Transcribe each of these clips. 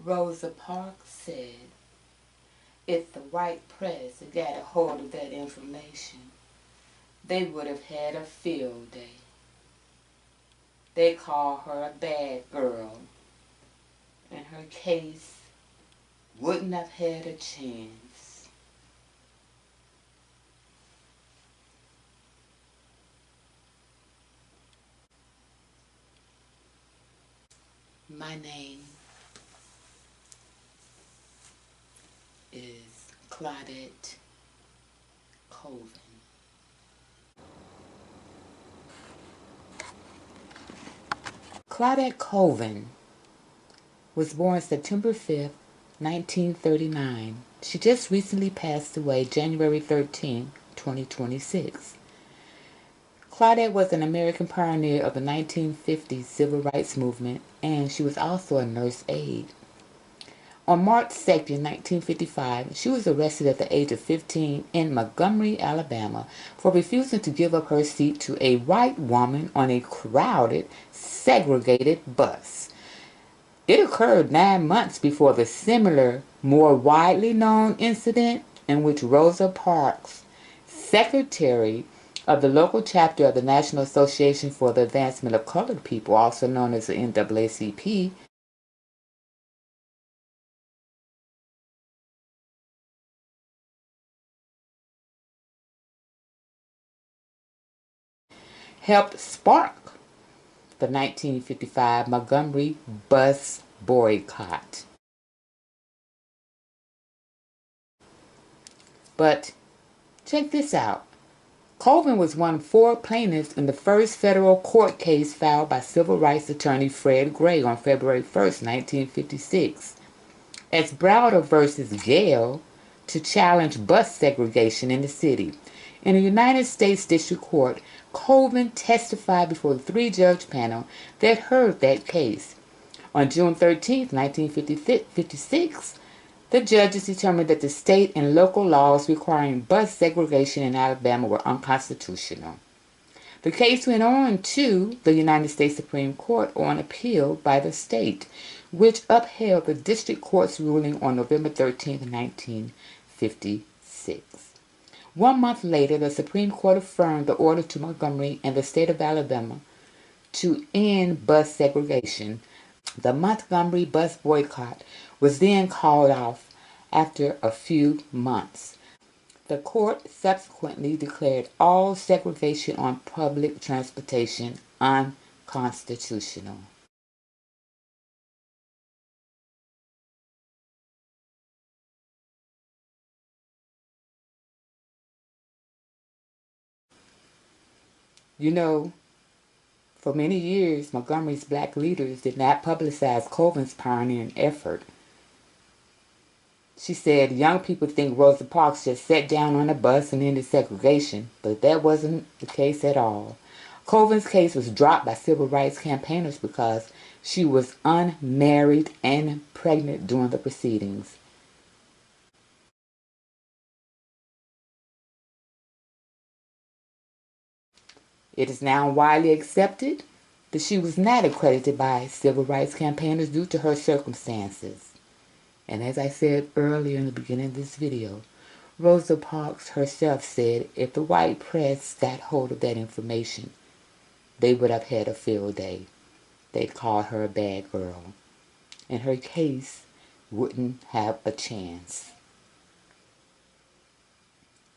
Rosa Parks said if the white press had got a hold of that information, they would have had a field day. They call her a bad girl, and her case wouldn't have had a chance. My name is Claudette Colvin. Claudette Colvin was born September 5th, 1939. She just recently passed away January 13th, 2026. Claudette was an American pioneer of the 1950s civil rights movement, and she was also a nurse aide. On March 2nd, 1955, she was arrested at the age of 15 in Montgomery, Alabama, for refusing to give up her seat to a white woman on a crowded, segregated bus. It occurred 9 months before the similar, more widely known incident in which Rosa Parks, secretary of the local chapter of the National Association for the Advancement of Colored People, also known as the NAACP, helped spark the 1955 Montgomery bus boycott. But check this out. Colvin was one of 4 plaintiffs in the first federal court case filed by civil rights attorney Fred Gray on February 1st, 1956, as Browder versus Gale, to challenge bus segregation in the city. In the United States District Court, Colvin testified before the 3-judge panel that heard that case. On June 13th, 1956, the judges determined that the state and local laws requiring bus segregation in Alabama were unconstitutional. The case went on to the United States Supreme Court on appeal by the state, which upheld the district court's ruling on November 13th, 1956. 1 month later, the Supreme Court affirmed the order to Montgomery and the state of Alabama to end bus segregation. The Montgomery bus boycott was then called off after a few months. The court subsequently declared all segregation on public transportation unconstitutional. You know, for many years, Montgomery's black leaders did not publicize Colvin's pioneering effort. She said young people think Rosa Parks just sat down on a bus and ended segregation, but that wasn't the case at all. Colvin's case was dropped by civil rights campaigners because she was unmarried and pregnant during the proceedings. It is now widely accepted that she was not accredited by civil rights campaigners due to her circumstances. And as I said earlier in the beginning of this video, Rosa Parks herself said if the white press got hold of that information, they would have had a field day. They'd call her a bad girl. And her case wouldn't have a chance.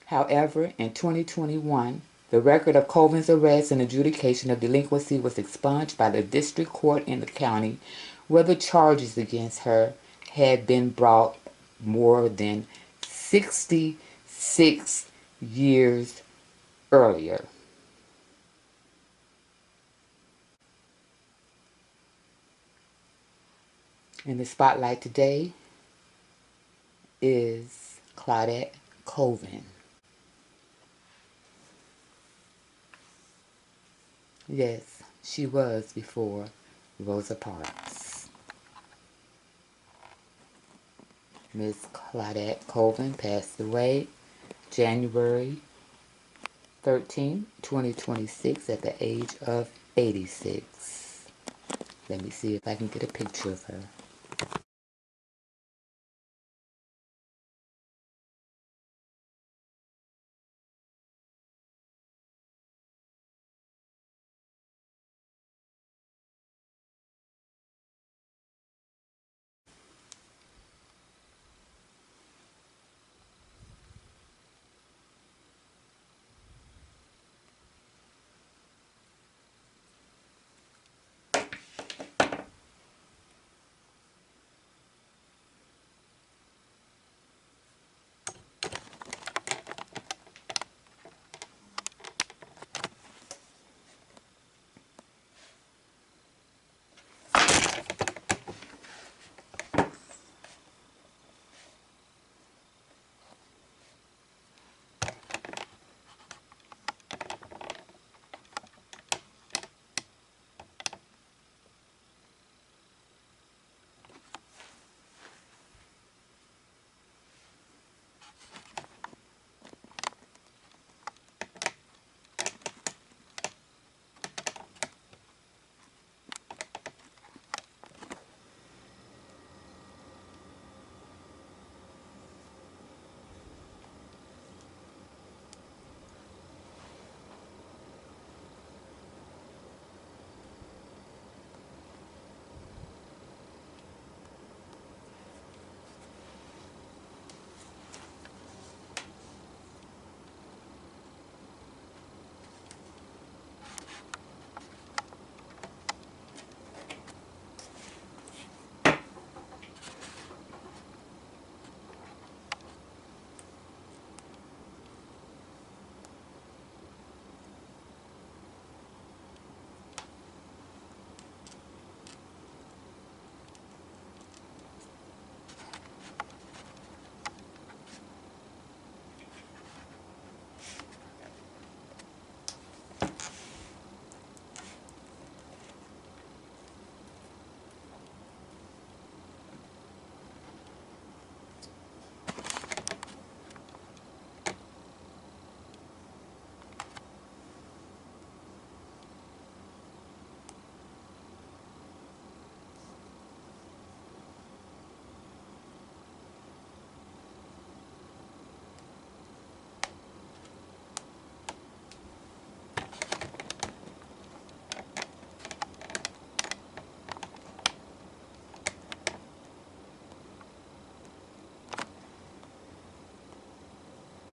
However, in 2021, the record of Colvin's arrest and adjudication of delinquency was expunged by the district court in the county where the charges against her had been brought more than 66 years earlier. In the spotlight today is Claudette Colvin. Yes, she was before Rosa Parks. Miss Claudette Colvin passed away January 13, 2026 at the age of 86. Let me see if I can get a picture of her.